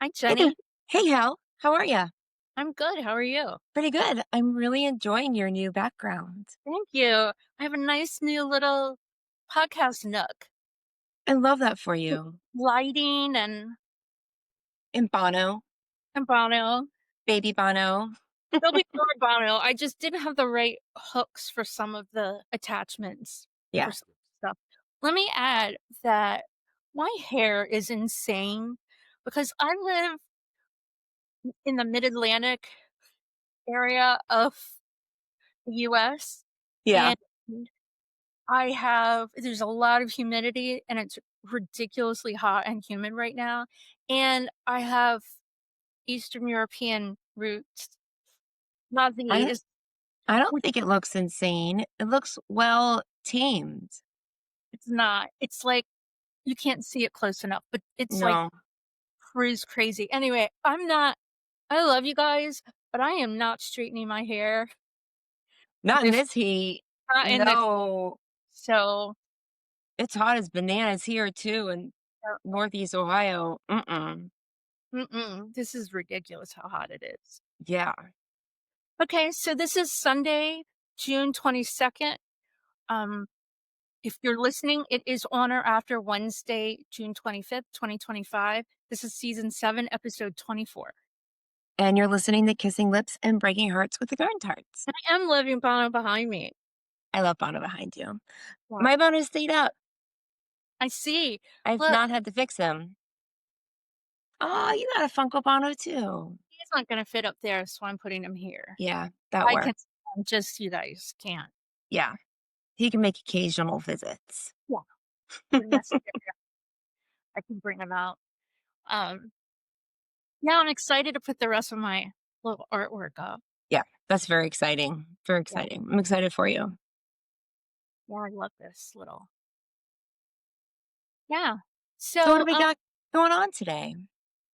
Hi, Hey, Jenny. hey, Hal. How are you? I'm good. How are you? Pretty good. I'm really enjoying your new background. Thank you. I have a nice new little podcast nook. I love that for L- you. Lighting And Bono, and Bono. baby Bono. There'll be more Bono. I just didn't have the right hooks for some of the attachments for Yeah. some stuff. Let me add that my hair is insane because I live in the mid Atlantic area of the US. Yeah. And there's a lot of humidity and it's ridiculously hot and humid right now. And I have Eastern European roots. Not I the don't, is I don't which think it looks insane. It looks well tamed. it's not. It's like you can't see it close enough, but it's like No, cruise crazy. Anyway, I love you guys, but I am not straightening my hair not in this this heat. not in the No, so it's hot as bananas here too in Northeast Ohio. Mm-mm. this is ridiculous how hot it is. Yeah. Okay, so this is Sunday, June 22nd. Um If you're listening, it is on or after Wednesday, June 25th, 2025. This is season 7, episode 24. And you're listening to Kissing Lips and Breaking Hearts with the Garden Tarts. And I am living Bono behind me. I love Bono behind you. Wow. My Bono stayed up. I see. I've Look, not had to fix him. Oh, you got a Funko Bono too. he's not going to fit up there, so I'm putting him here. Yeah, that I can, works. just you guys can't. Yeah, he can make occasional visits. Yeah, when necessary, I can bring him out. Um, yeah, I'm excited to put the rest of my little artwork up. Yeah, that's very exciting. Very Yeah, exciting. I'm excited for you. yeah, I love this little. Yeah. So, what do So, we got going on today?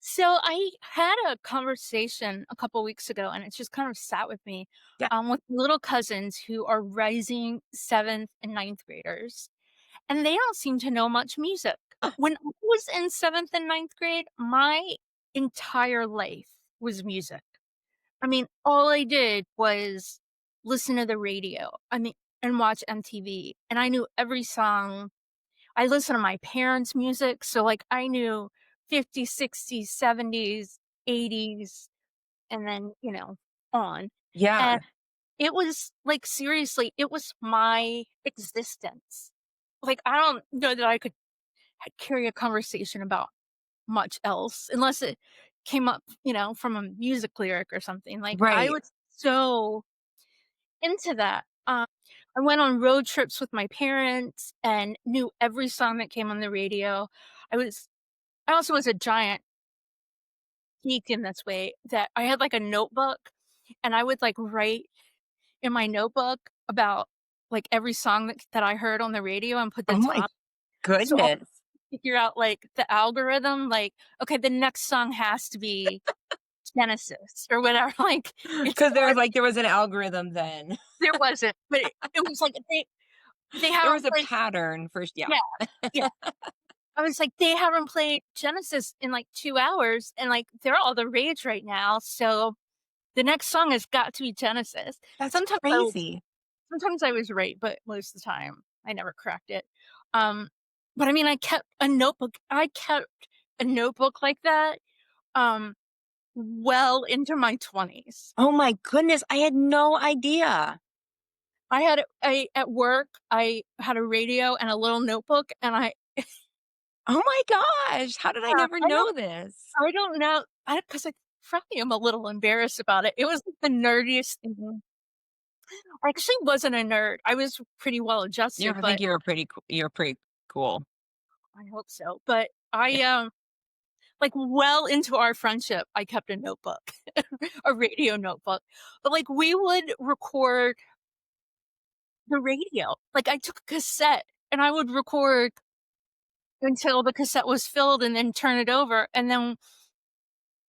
So I had a conversation a couple weeks ago, and it just kind of sat with me, Yeah. with little cousins who are rising seventh and ninth graders, and they don't seem to know much music. When I was in seventh and ninth grade, my entire life was music. I mean, all I did was listen to the radio. I mean, and watch MTV, and I knew every song. I listen to my parents' music, so, like, I knew 50s, 60s, 70s, 80s, and then, on. And Yeah. it was, like, seriously, it was my existence. Like, I don't know that I could carry a conversation about much else unless it came up, from a music lyric or something. Like, I Right. was so into that. I went on road trips with my parents and knew every song that came on the radio. I was I also was a giant geek in this way that I had, like, a notebook, and I would, like, write in my notebook about, like, every song that I heard on the radio and put the Oh my top so I'll goodness. figure out, like, the algorithm, like, okay, the next song has to be Genesis or whatever, like, it's Because hard. there was an algorithm then. There wasn't, but it was like they There was haven't a played. pattern first. Yeah. Yeah, yeah. I was like, "They haven't played Genesis in, like, 2 hours, and, like, they're all the rage right now, so the next song has got to be Genesis." That's Sometimes I was crazy. sometimes I was right, but most of the time, I never cracked it. Um, but, I mean, I kept a notebook like that, um, well into my 20s. Oh my goodness. I had no idea. At work, I had a radio and a little notebook, and Oh my gosh. How did I never I don't know this? I don't know, because I probably am a little embarrassed about it. It was like the nerdiest thing. I actually wasn't a nerd. I was pretty well You adjusted, I think but you're pretty cool. I hope so. But like, well into our friendship, I kept a notebook, a radio notebook. But, like, we would record the radio. Like, I took a cassette and I would record until the cassette was filled and then turn it over. And then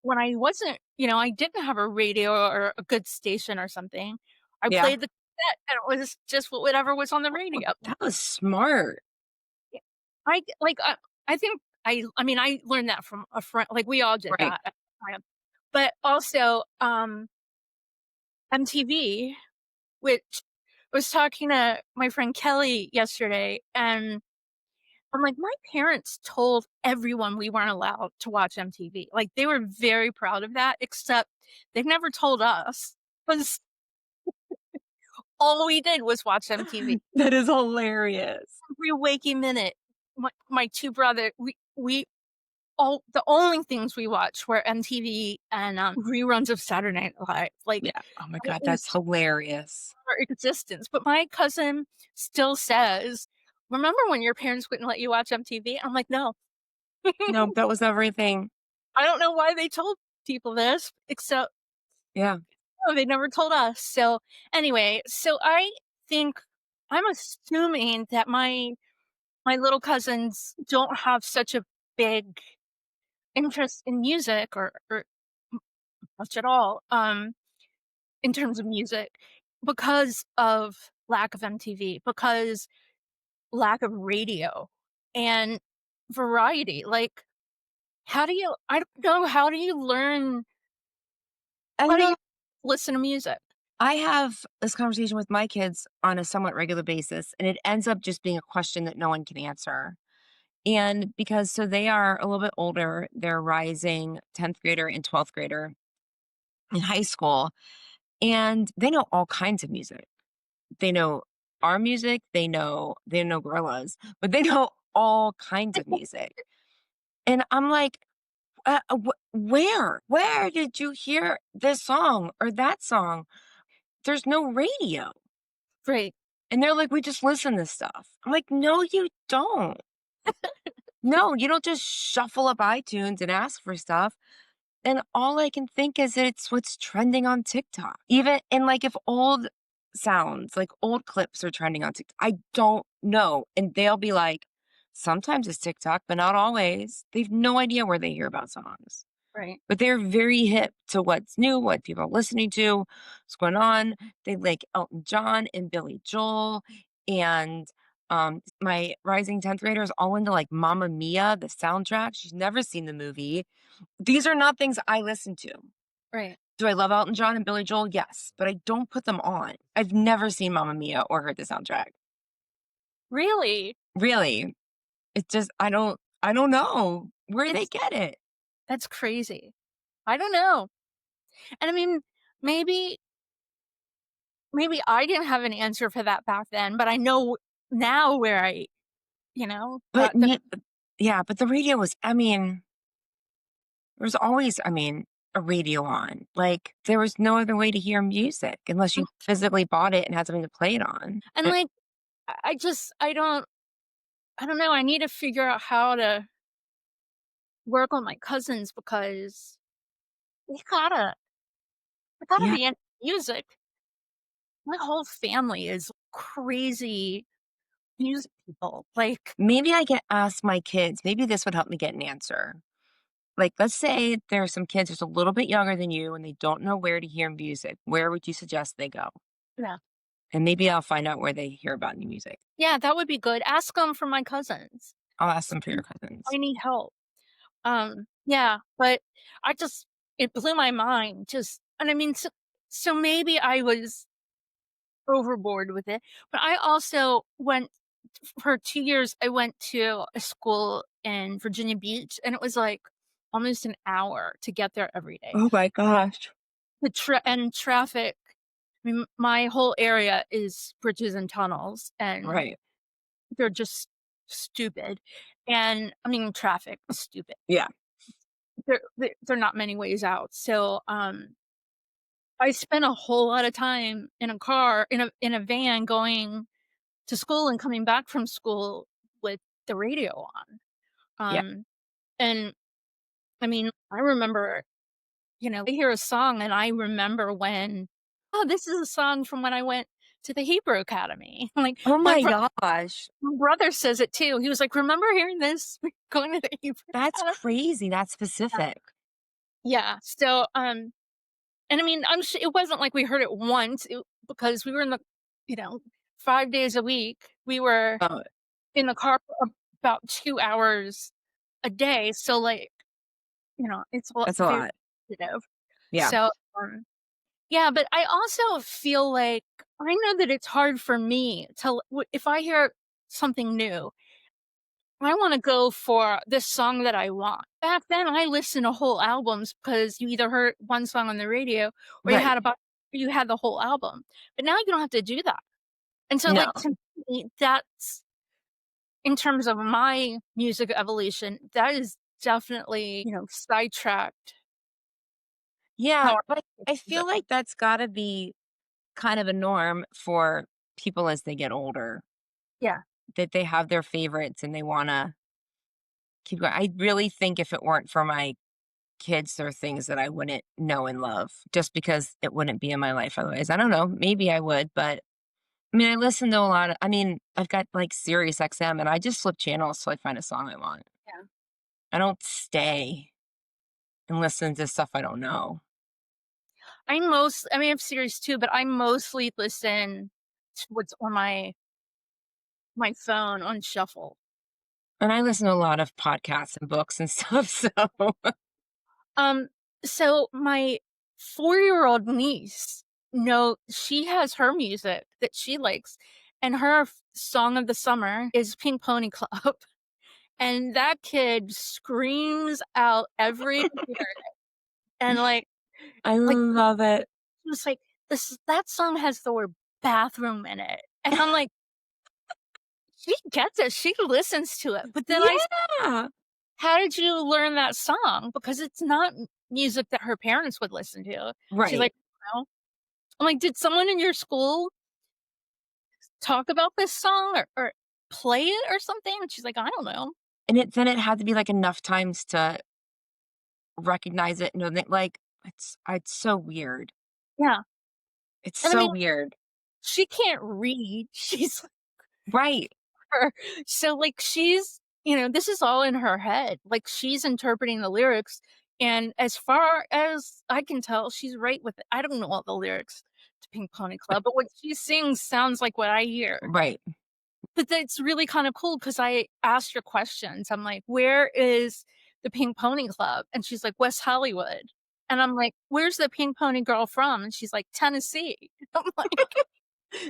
when I wasn't, I didn't have a radio or a good station or something, I Yeah. played the cassette and it was just whatever was on the Oh, radio. that was smart. Yeah. I like, I think I mean, I learned that from a friend, like, we all did Right. that at the time. But also, MTV, which I was talking to my friend Kelly yesterday, and I'm like, "My parents told everyone we weren't allowed to watch MTV." Like, they were very proud of that, except they've never told us, 'cause all we did was watch MTV. That is hilarious. Every waking minute, my 2 brother we all the only things we watched were MTV and, reruns of Saturday Night Live, like, Yeah. Oh my that god, that's was hilarious. our existence. But my cousin still says, "Remember when your parents wouldn't let you watch MTV?" I'm like, "No." No, that was everything. I don't know why they told people this, except, Yeah. oh, they never told us. So, anyway, so I think I'm assuming that my little cousins don't have such a big interest in music or much at all, in terms of music because of lack of MTV, because lack of radio and variety. Like, I don't know, how do you learn I how do you know listen to music? I have this conversation with my kids on a somewhat regular basis, and it ends up just being a question that no one can answer. And because so they are a little bit older, they're rising 10th grader and 12th grader in high school, and they know all kinds of music. They know our music, they know Gorillas, but they know all kinds of music. And I'm like, where did you hear this song or that song? There's no radio. Right, And they're like, "We just listen to stuff." I'm like, "No, you don't. No, you don't just shuffle up iTunes and ask for stuff." And all I can think is that it's what's trending on TikTok. Even and like if old sounds, like old clips are trending on TikTok, I don't know. And they'll be like, "Sometimes it's TikTok, but not always." They've no idea where they hear about songs. right, But they're very hip to what's new, what people are listening to, what's going on. They like Elton John and Billy Joel. And my rising 10th grader is all into like Mamma Mia, the soundtrack. She's never seen the movie. These are not things I listen to. right. Do I love Elton John and Billy Joel? Yes, but I don't put them on. I've never seen Mamma Mia or heard the soundtrack. Really? Really. It's just I don't know where they It's get it. That's crazy. I don't know. And I mean, maybe maybe I didn't have an answer for that back then, but I know now where But got the yeah, but the radio was I mean, there's always, a radio on. Like, there was no other way to hear music unless you physically bought it and had something to play it on. and, like, I don't know, I need to figure out how to work on my cousins because they gotta they gotta Yeah, be into music. My whole family is crazy music people, like, maybe I can ask my kids. Maybe this would help me get an answer. Like, let's say there are some kids just a little bit younger than you and they don't know where to hear music. Where would you suggest they go? yeah. And maybe I'll find out where they hear about new music. Yeah, that would be good. Ask them for my cousins. I'll ask them for your cousins. I need help. Yeah, but I just it blew my mind just and I mean, so maybe I was overboard with it, but I also went for 2 years, I went to a school in Virginia Beach, and it was, like, almost an hour to get there every day. Oh my gosh. Traffic I mean, my whole area is bridges and tunnels, and Right. they're just stupid, and I mean, traffic is stupid. Yeah. They're not many ways out, so, I spent a whole lot of time in a car in a van going to school and coming back from school with the radio on. Yeah. And I mean, I remember, I hear a song and I remember when, oh, this is a song from when I went to the Hebrew Academy. Like Oh my gosh. my brother says it too. He was like, "Remember hearing this going to the Hebrew That's Academy?" crazy. That's specific. Yeah. So, and I mean, it wasn't like we heard it once because we were in the, you know, 5 days a week. We were Oh, in the car for about 2 hours a day, so, like, it's That's a very lot. sensitive. Yeah. So, yeah, but I also feel like I know that it's hard for me to if I hear something new, I wanna go for the song that I want. Back then, I listened to whole albums because you either heard one song on the radio or Right. you had the whole album. But now you don't have to do that. And so, No. like, to me, that's in terms of my music evolution, that is definitely, sidetracked Yeah, how I but listen I to feel music. like that's gotta be kind of a norm for people as they get older, Yeah, that they have their favorites and they wanna keep going. I really think if it weren't for my kids, there are things that I wouldn't know and love just because it wouldn't be in my life otherwise. I don't know, maybe I would, but I mean, I listen to a lot of I've got, like, Sirius XM, and I just flip channels till I find a song I want. yeah. I don't stay and listen to stuff I don't know. I mean, I'm serious too, but I mostly listen to what's on my phone on shuffle. And I listen to a lot of podcasts and books and stuff, so Um, so my 4-year-old niece, she has her music that she likes, and her song of the summer is Pink Pony Club. And that kid screams out every lyric, and, I like, love it. she was like, "This that song has the word bathroom in it." And I'm like, "She gets it, she listens to it." But then I said, Yeah. "How did you learn that song?" Because it's not music that her parents would listen to. She's Right. like, "Well," I'm like, "Did someone in your school talk about this song or play it or something?" And she's like, "I don't know." And then it had to be, like, enough times to recognize it, know that, like, it's so weird. Yeah, It's and I so mean, weird. she can't read. She's Right. her. So, like, this is all in her head. Like, she's interpreting the lyrics, and as far as I can tell, she's right with it. I don't know all the lyrics to Pink Pony Club, but what she sings sounds like what I hear. Right. But that's really kinda cool because I asked her questions. I'm like, "Where is the Pink Pony Club?" And she's like, "West Hollywood." And I'm like, "Where's the Pink Pony girl from?" And she's like, "Tennessee." I'm like,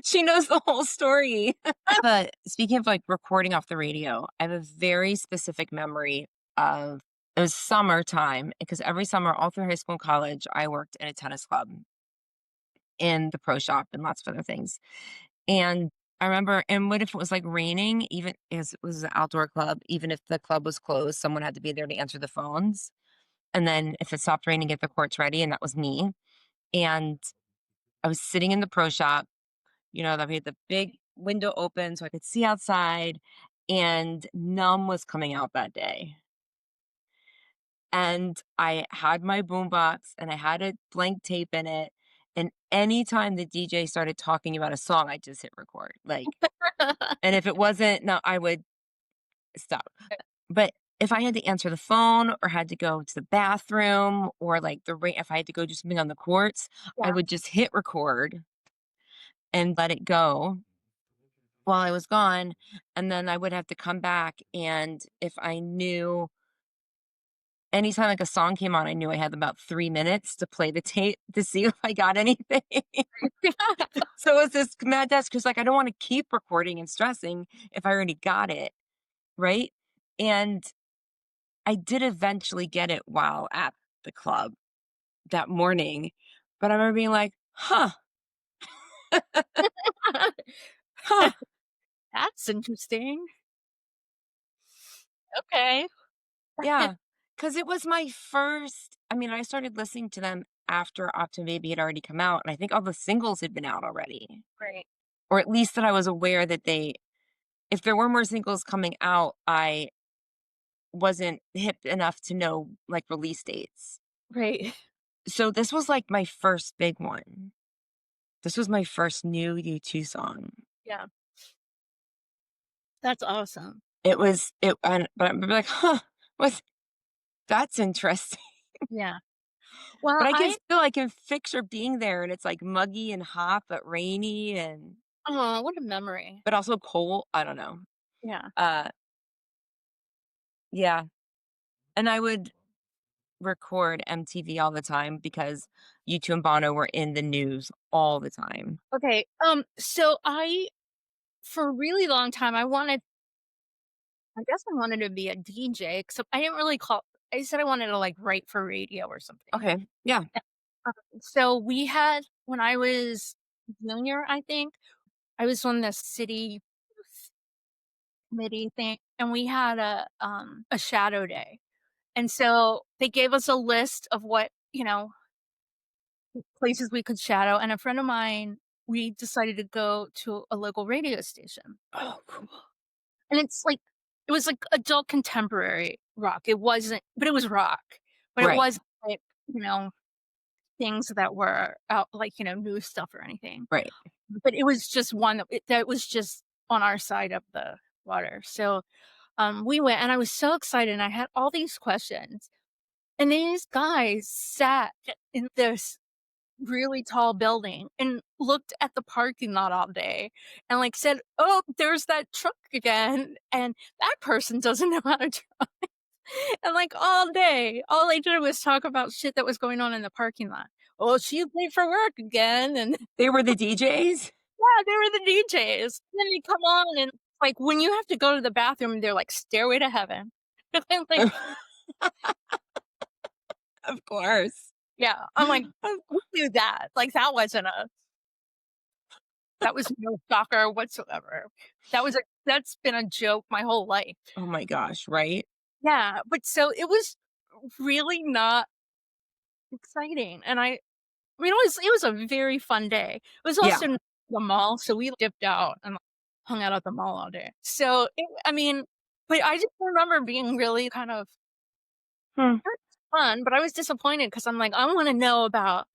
She knows the whole story. But speaking of, like, recording off the radio, I have a very specific memory of it was summertime because every summer all through high school and college, I worked in a tennis club in the pro shop and lots of other things. And I remember and what if it was, like, raining, even as it was an outdoor club, even if the club was closed, someone had to be there to answer the phones. And then if it stopped raining, get the courts ready, and that was me. And I was sitting in the pro shop, that we had the big window open so I could see outside, and Numb was coming out that day. And I had my boombox and I had a blank tape in it. And anytime the DJ started talking about a song, I just hit record. Like, and if it wasn't, no, I would stop. But if I had to answer the phone or had to go to the bathroom or like if I had to go do something on the courts, I yeah, would just hit record and let it go while I was gone. And then I would have to come back. And if I knew anytime like a song came on, I knew I had about 3 minutes to play the tape to see if I got anything. So it was this mad dash because like I don't want to keep recording and stressing if I already got it. Right. And I did eventually get it while at the club that morning, but I remember being like, "Huh, huh." That's interesting. Okay. Yeah, because it was my first I started listening to them after Octo Baby had already come out, and I think all the singles had been out already, Right, or at least that I was aware that if there were more singles coming out, I wasn't hip enough to know, like, release dates. right. So this was, like, my first big one. This was my first new U2 song. Yeah, that's awesome. But I'm like, "Huh, what's that's interesting." Yeah. Well, But I can picture being there and it's, like, muggy and hot, but rainy what a memory. but also cold. I don't know. Yeah. Uh, yeah. And I would record MTV all the time because U2 and Bono were in the news all the time. Okay, so I for a really long time, I guess I wanted to be a DJ, except I didn't really call I said I wanted to, like, write for radio or something. Okay. Yeah. So we had when I was junior, I think, I was on the city youth committee thing, and we had a shadow day. And so they gave us a list of what, places we could shadow, and a friend of mine, we decided to go to a local radio station. Oh, cool. And it was like adult contemporary rock. It wasn't but it was rock. But it Right. wasn't like, you know, things that were out like, new stuff or anything. Right. But it was just one that was just on our side of the water. So, we went and I was so excited and I had all these questions. And these guys sat in this really tall building and looked at the parking lot all day and, like, said, "Oh, there's that truck again, and that person doesn't know how to drive." And, like, all day, all they did was talk about shit that was going on in the parking lot. "Oh, she's late for work again," and They were the DJs? yeah, they were the DJs. And then they come on and, like, when you have to go to the bathroom, they're like, "Stairway to Heaven." And, like Of course. yeah, I'm like, "Who knew that?" Like, that was no shocker whatsoever. That's been a joke my whole life. Oh my gosh, right? Yeah, but so it was really not exciting, and it was a very fun day. It was Yeah. also in the mall, so we dipped out and hung out at the mall all day. So, but I just remember being really kind of Hmm. not fun, but I was disappointed because 'cause I'm like, "I wanna know about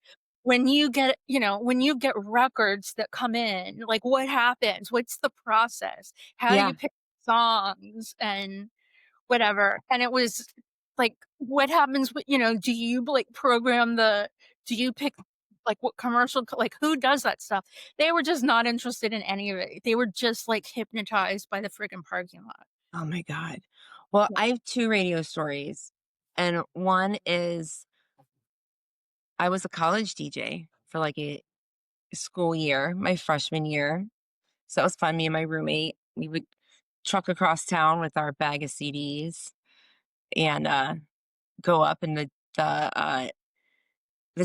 when you get records that come in, like, what happens? What's the process? How do Yeah. you pick songs and whatever?" And it was like, what happens with do you, like, do you pick, like, what commercial like, who does that stuff? They were just not interested in any of it. They were just, like, hypnotized by the friggin' parking lot. Oh my god. Well, Yeah. I have 2 radio stories, and one is I was a college DJ for, like, a school year, my freshman year. So that was fun. Me and my roommate, we would truck across town with our bag of CDs and, go up, and the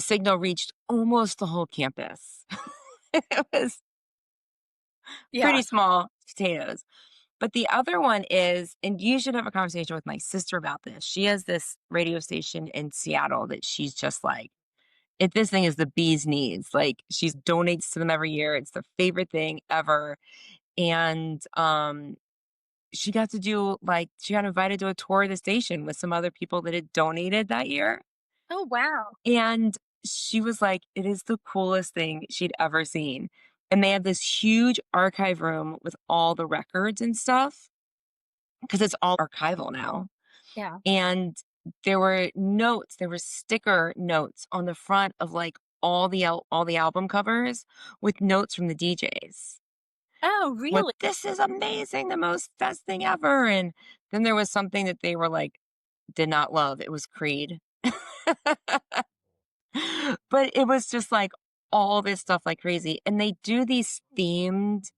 signal reached almost the whole campus. It was Yeah. pretty small potatoes. But the other one is, and you should have a conversation with my sister about this. She has this radio station in Seattle that she's just like, if this thing is the bee's knees. Like she donates to them every year. It's the favorite thing ever. And she got to do like she got invited to a tour of the station with some other people that had donated that year. Oh, wow. And she was like, it is the coolest thing she'd ever seen. And they have this huge archive room with all the records and stuff because it's all archival now. Yeah. And there were sticker notes on the front of like all the album covers with notes from the DJs. Oh, With really? this is amazing, the most best thing ever. And then there was something that they were like, did not love. It was Creed. But it was just like all this stuff like crazy. And they do these themed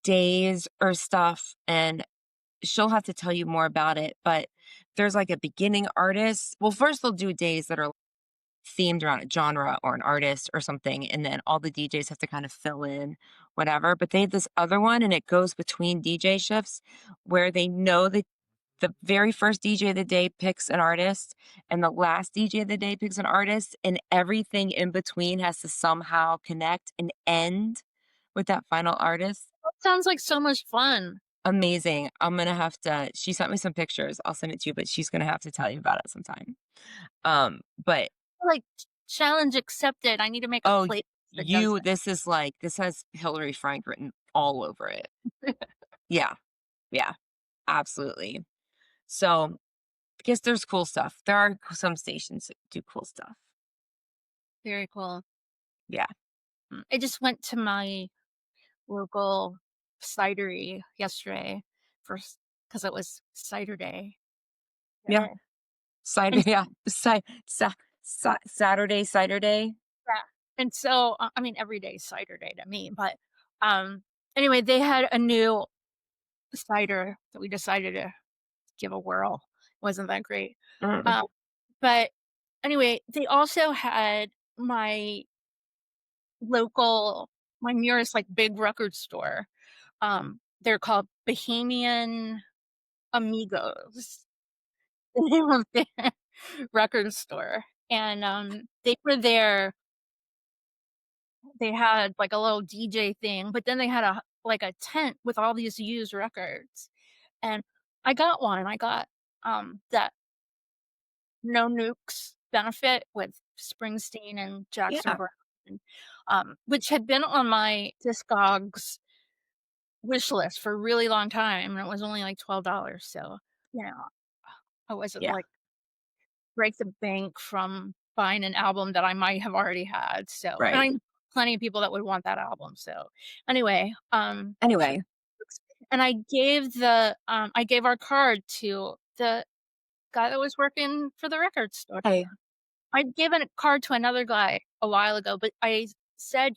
days or stuff. And she'll have to tell you more about it. But there's like a beginning artist. Well, first they'll do days that are themed around a genre or an artist or something. And then all the DJs have to kind of fill in whatever. But they have this other one and it goes between DJ shifts where they know that the very first DJ of the day picks an artist and the last DJ of the day picks an artist and everything in between has to somehow connect and end with that final artist. That sounds like so much fun. Amazing. I'm gonna have to she sent me some pictures. I'll send it to you, but she's gonna have to tell you about it sometime. But Like, challenge accepted. I need to make a oh, playlist that does you this is like this has Hillary Frank written all over it. that. Yeah. Yeah. Absolutely. So, because there's cool stuff. There are some stations that do cool stuff. Very cool. Yeah. I just went to my local cidery yesterday for because it was cider day, Yeah. Cider, And yeah. Saturday, cider day. yeah, and so, I mean, every day is cider day to me, but, um, anyway, they had a new cider that we decided to give a whirl. Wasn't that great? Mm. Um, but anyway, they also had my local my nearest, like, big record store. They're called Bohemian Amigos, the name of the record store, and, they were there. They had, like, a little DJ thing, but then they had a tent with all these used records, and I got one. I got, that No Nukes benefit with Springsteen and Jackson Yeah. Browne, and, which had been on my Discogs wish list for a really long time, and it was only, like, $12, so, you know, I wasn't, Yeah. like, break the bank from buying an album that I might have already had, so and Right. I know plenty of people that would want that album, so anyway, so Anyway, and I gave our card to the guy that was working for the record store. hey, I gave a card to another guy a while ago, but I said,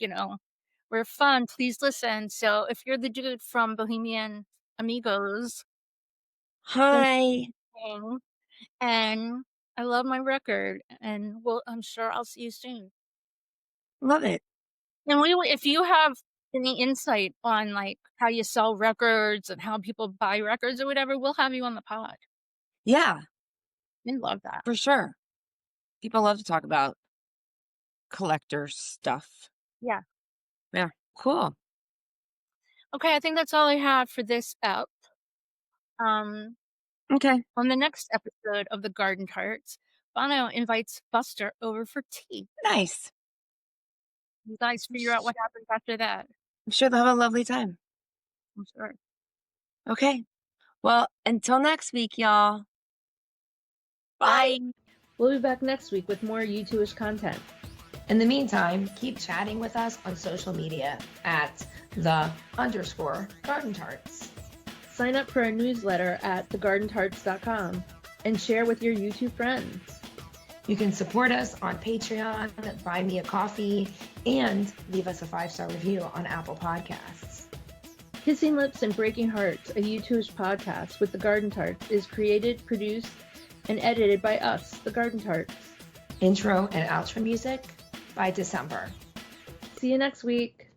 "We're fun, please listen, so if you're the dude from Bohemian Amigos, then hi. sing, and I love my record, and I'm sure I'll see you soon." Love it. And if you have any insight on, like, how you sell records and how people buy records or whatever, we'll have you on the pod. Yeah, We love that. for sure. People love to talk about collector stuff. Yeah. Yeah. Cool. Okay, I think that's all I have for this app. Um, Okay. on the next episode of the Garden Tarts, Bono invites Buster over for tea. Nice. You guys I'm figure out what happens after that. sure they'll have a lovely time. I'm sure. Okay. Well, until next week, y'all. Bye. Bye. We'll be back next week with more U2ish content. In the meantime, keep chatting with us on social media at _Garden Tarts. Sign up for our newsletter at thegardentarts.com and share with your YouTube friends. You can support us on Patreon, buy me a coffee, and leave us a 5-star review on Apple Podcasts. Kissing Lips and Breaking Hearts, a U2ish podcast with the Garden Tarts, is created, produced, and edited by us, the Garden Tarts. Intro and outro music by December. See you next week.